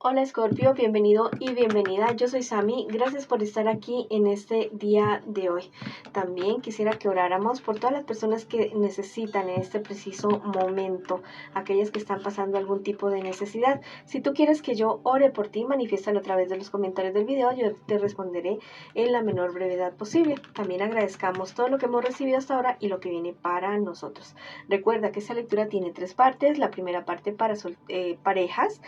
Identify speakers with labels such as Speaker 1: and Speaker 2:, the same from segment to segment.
Speaker 1: Hola Scorpio, bienvenido y bienvenida. Yo soy Sami, gracias por estar aquí en este día de hoy. También quisiera que oráramos por todas las personas que necesitan en este preciso momento, aquellas que están pasando algún tipo de necesidad. Si tú quieres que yo ore por ti, manifiéstalo a través de los comentarios del video, yo te responderé en la menor brevedad posible. También agradezcamos todo lo que hemos recibido hasta ahora y lo que viene para nosotros. Recuerda que esta lectura tiene tres partes. La primera parte para parejas,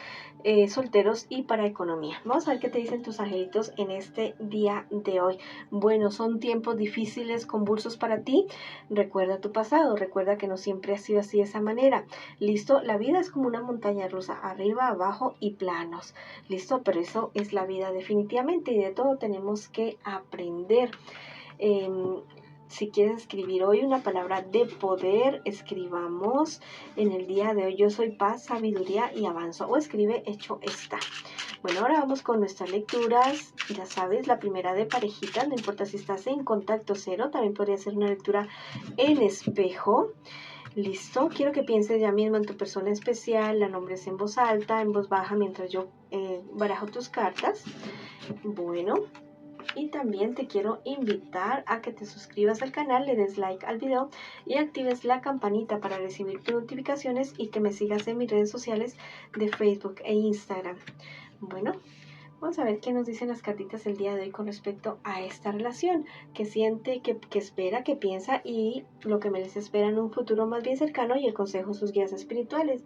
Speaker 1: solteros y para economía. Vamos a ver qué te dicen tus angelitos en este día de hoy. Bueno, son tiempos difíciles, convulsos para ti. Recuerda tu pasado, recuerda que no siempre ha sido así de esa manera. ¿Listo? La vida es como una montaña rusa, arriba, abajo y planos. ¿Listo? Pero eso es la vida definitivamente y de todo tenemos que aprender. Si quieres escribir hoy una palabra de poder, escribamos en el día de hoy: yo soy paz, sabiduría y avanzo. O escribe hecho está. Bueno, ahora vamos con nuestras lecturas. Ya sabes, la primera de parejitas, no importa si estás en contacto cero, también podría ser una lectura en espejo. Listo, quiero que pienses ya mismo en tu persona especial, la nombres en voz alta, en voz baja, mientras yo barajo tus cartas. Bueno, y también te quiero invitar a que te suscribas al canal, le des like al video y actives la campanita para recibir tus notificaciones y que me sigas en mis redes sociales de Facebook e Instagram. Bueno, vamos a ver qué nos dicen las cartitas el día de hoy con respecto a esta relación, que siente, que espera, que piensa y lo que me les espera en un futuro más bien cercano y el consejo de sus guías espirituales.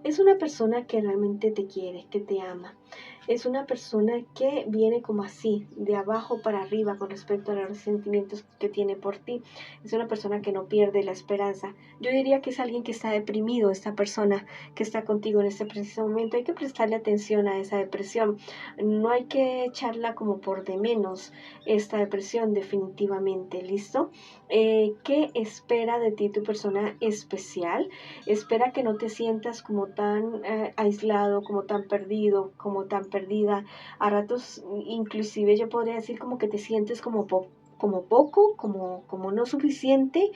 Speaker 1: Es una persona que realmente te quiere, que te ama. Es una persona que viene como así, de abajo para arriba con respecto a los sentimientos que tiene por ti. Es una persona que no pierde la esperanza. Yo diría que es alguien que está deprimido, esta persona que está contigo en este preciso momento. Hay que prestarle atención a esa depresión. No hay que echarla como por de menos, esta depresión definitivamente. ¿Listo? ¿Qué espera de ti tu persona especial? Espera que no te sientas como tan aislado, como tan perdido, como tan perdida. A ratos, inclusive yo podría decir como que te sientes como poco, como no suficiente.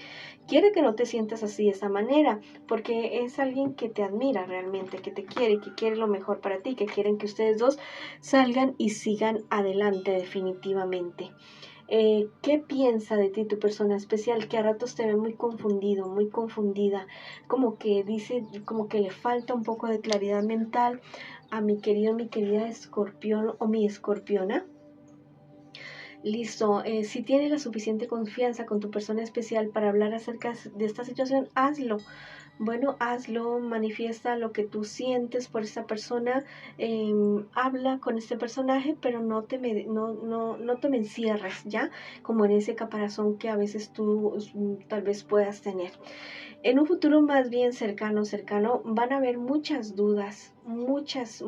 Speaker 1: Quiere que no te sientas así de esa manera, porque es alguien que te admira realmente, que te quiere, que quiere lo mejor para ti, que quieren que ustedes dos salgan y sigan adelante definitivamente. ¿Qué piensa de ti tu persona especial? Que a ratos te ve muy confundido, muy confundida, como que dice, como que le falta un poco de claridad mental a mi querido, mi querida escorpión o mi escorpiona. Listo, si tienes la suficiente confianza con tu persona especial para hablar acerca de esta situación, hazlo. Bueno, hazlo, manifiesta lo que tú sientes por esta persona, habla con este personaje, pero no te me encierres, ¿ya? Como en ese caparazón que a veces tú tal vez puedas tener. En un futuro más bien cercano, van a haber muchas dudas, muchas.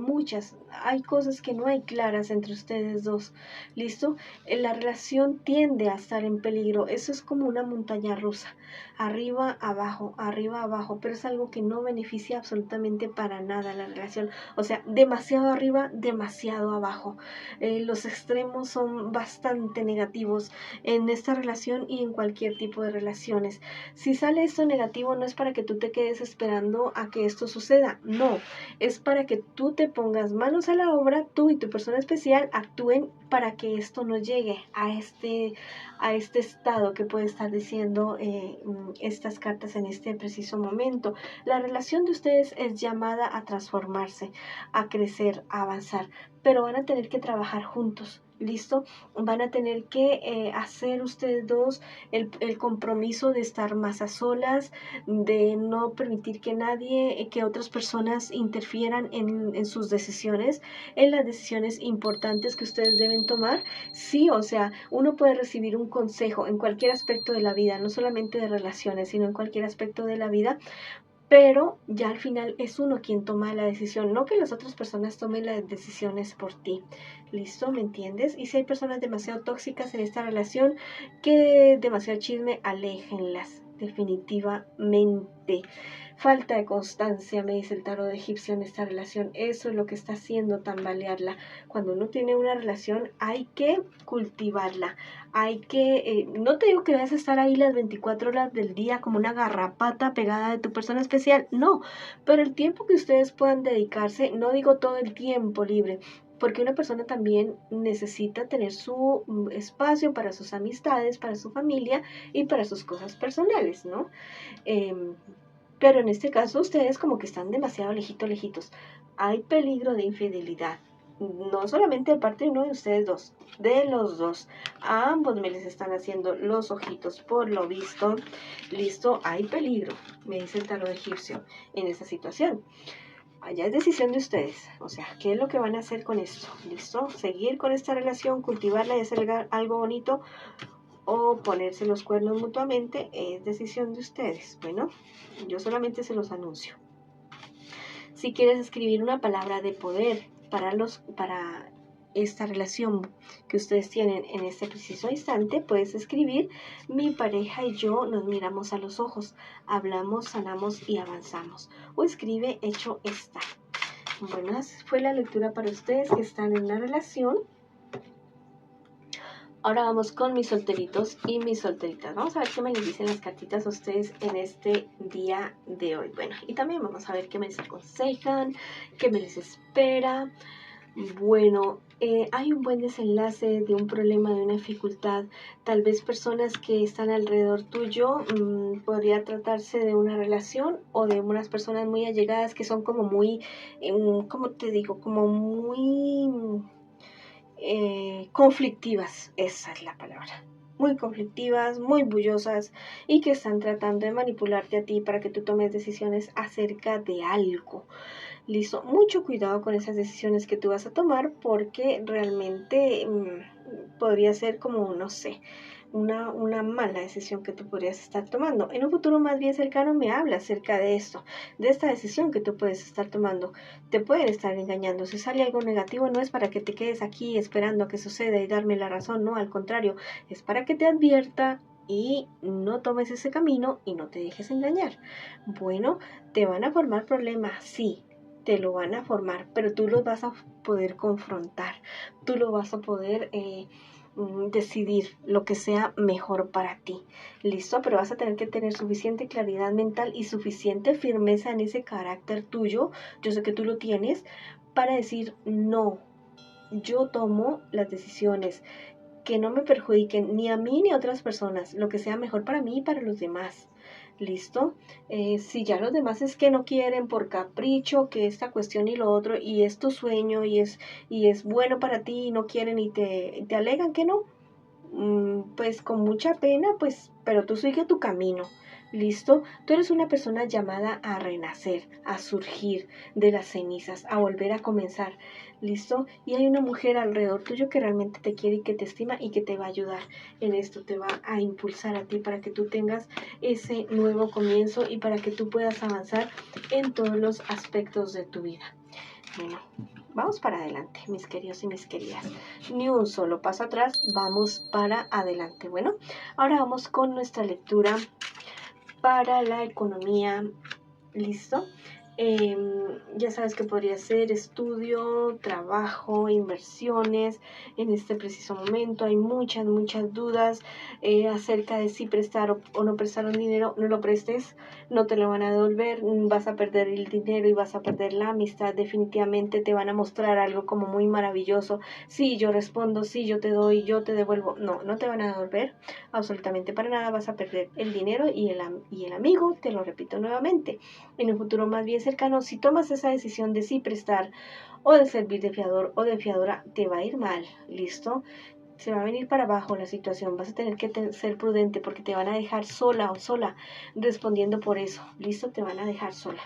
Speaker 1: Hay cosas que no hay claras entre ustedes dos, ¿listo? La relación tiende a estar en peligro. Eso es como una montaña rusa, arriba, abajo, pero es algo que no beneficia absolutamente para nada la relación. O sea, demasiado arriba, demasiado abajo. Los extremos son bastante negativos en esta relación y en cualquier tipo de relaciones. Si sale esto negativo, no es para que tú te quedes esperando a que esto suceda, no, es para que tú te pongas manos a la obra, tú y tu persona especial actúen para que esto no llegue a este estado que puede estar diciendo estas cartas en este preciso momento. La relación de ustedes es llamada a transformarse, a crecer, a avanzar, pero van a tener que trabajar juntos. ¿Listo? Van a tener que hacer ustedes dos el compromiso de estar más a solas, de no permitir que nadie, que otras personas interfieran en sus decisiones, en las decisiones importantes que ustedes deben tomar. Sí, o sea, uno puede recibir un consejo en cualquier aspecto de la vida, no solamente de relaciones, sino en cualquier aspecto de la vida, pero ya al final es uno quien toma la decisión, no que las otras personas tomen las decisiones por ti. ¿Listo? ¿Me entiendes? Y si hay personas demasiado tóxicas en esta relación, que demasiado chisme, aléjenlas. definitivamente. Falta de constancia, me dice el tarot egipcio, en esta relación. Eso es lo que está haciendo tambalearla. Cuando uno tiene una relación hay que cultivarla. Hay que, no te digo que vas a estar ahí las 24 horas del día como una garrapata pegada de tu persona especial, no. Pero el tiempo que ustedes puedan dedicarse, no digo todo el tiempo libre, porque una persona también necesita tener su espacio para sus amistades, para su familia y para sus cosas personales, ¿no? Pero en este caso ustedes como que están demasiado lejitos. Hay peligro de infidelidad. No solamente de parte de uno de ustedes dos, de los dos. A ambos me les están haciendo los ojitos por lo visto. Listo, hay peligro, me dice el tarot egipcio, en esa situación. Allá es decisión de ustedes. O sea, ¿qué es lo que van a hacer con esto? ¿Listo? Seguir con esta relación, cultivarla y hacer algo bonito, o ponerse los cuernos mutuamente, es decisión de ustedes. Bueno, yo solamente se los anuncio. Si quieres escribir una palabra de poder para esta relación que ustedes tienen en este preciso instante, puedes escribir: mi pareja y yo nos miramos a los ojos, hablamos, sanamos y avanzamos. O escribe: hecho está. Bueno, esa fue la lectura para ustedes que están en una relación. Ahora vamos con mis solteritos y mis solteritas. Vamos a ver qué me les dicen las cartitas a ustedes en este día de hoy. Bueno, y también vamos a ver qué me les aconsejan, qué me les espera. Bueno, hay un buen desenlace de un problema, de una dificultad. Tal vez personas que están alrededor tuyo, podría tratarse de una relación o de unas personas muy allegadas que son como muy, ¿cómo te digo? Como muy conflictivas, esa es la palabra. Muy conflictivas, muy bullosas y que están tratando de manipularte a ti para que tú tomes decisiones acerca de algo. Listo, mucho cuidado con esas decisiones que tú vas a tomar, porque realmente podría ser como, no sé, una mala decisión que tú podrías estar tomando. En un futuro más bien cercano me habla acerca de esto, de esta decisión que tú puedes estar tomando. Te pueden estar engañando. Si sale algo negativo, no es para que te quedes aquí esperando a que suceda y darme la razón, no, al contrario, es para que te advierta y no tomes ese camino y no te dejes engañar. Bueno, te van a formar problemas, sí, te lo van a formar, pero tú los vas a poder confrontar, tú lo vas a poder decidir lo que sea mejor para ti. Listo, pero vas a tener que tener suficiente claridad mental y suficiente firmeza en ese carácter tuyo, yo sé que tú lo tienes, para decir: no, yo tomo las decisiones que no me perjudiquen ni a mí ni a otras personas, lo que sea mejor para mí y para los demás. ¿Listo? Si ya los demás es que no quieren por capricho, que esta cuestión y lo otro, y es tu sueño y es bueno para ti y no quieren y te alegan que no, pues con mucha pena, pues, pero tú sigue tu camino. ¿Listo? Tú eres una persona llamada a renacer, a surgir de las cenizas, a volver a comenzar. ¿Listo? Y hay una mujer alrededor tuyo que realmente te quiere y que te estima y que te va a ayudar en esto, te va a impulsar a ti para que tú tengas ese nuevo comienzo y para que tú puedas avanzar en todos los aspectos de tu vida. Bueno, vamos para adelante, mis queridos y mis queridas. Ni un solo paso atrás, vamos para adelante. Bueno, ahora vamos con nuestra lectura para la economía. ¿Listo? Ya sabes que podría ser estudio, trabajo, inversiones. En este preciso momento hay muchas dudas acerca de si prestar o no prestar un dinero. No lo prestes, no te lo van a devolver, vas a perder el dinero y vas a perder la amistad. Definitivamente te van a mostrar algo como muy maravilloso. Sí, yo respondo, sí, yo te doy, yo te devuelvo. No, no te van a devolver absolutamente para nada. Vas a perder el dinero y el amigo, te lo repito nuevamente. En un futuro más bien cercano, si tomas esa decisión de sí prestar o de servir de fiador o de fiadora, te va a ir mal. ¿Listo? Se va a venir para abajo la situación, vas a tener que ser prudente porque te van a dejar sola o sola respondiendo por eso. ¿Listo? Te van a dejar sola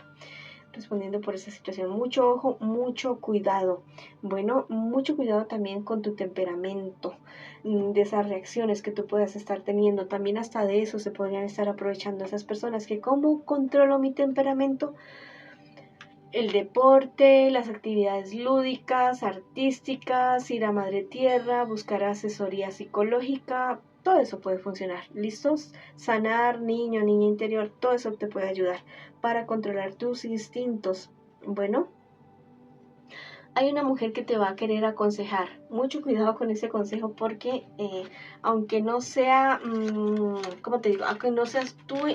Speaker 1: respondiendo por esa situación. Mucho ojo, mucho cuidado. Bueno, mucho cuidado también con tu temperamento, de esas reacciones que tú puedas estar teniendo. También hasta de eso se podrían estar aprovechando esas personas que, ¿cómo controlo mi temperamento? El deporte, las actividades lúdicas, artísticas, ir a Madre Tierra, buscar asesoría psicológica, todo eso puede funcionar. ¿Listos? Sanar, niño, niña interior, todo eso te puede ayudar para controlar tus instintos. Bueno, hay una mujer que te va a querer aconsejar. Mucho cuidado con ese consejo porque aunque no sea, ¿cómo te digo? Aunque no sea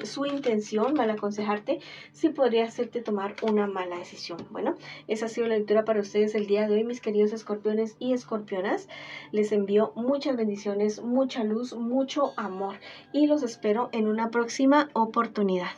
Speaker 1: su intención mal aconsejarte, sí podría hacerte tomar una mala decisión. Bueno, esa ha sido la lectura para ustedes el día de hoy, mis queridos escorpiones y escorpionas. Les envío muchas bendiciones, mucha luz, mucho amor y los espero en una próxima oportunidad.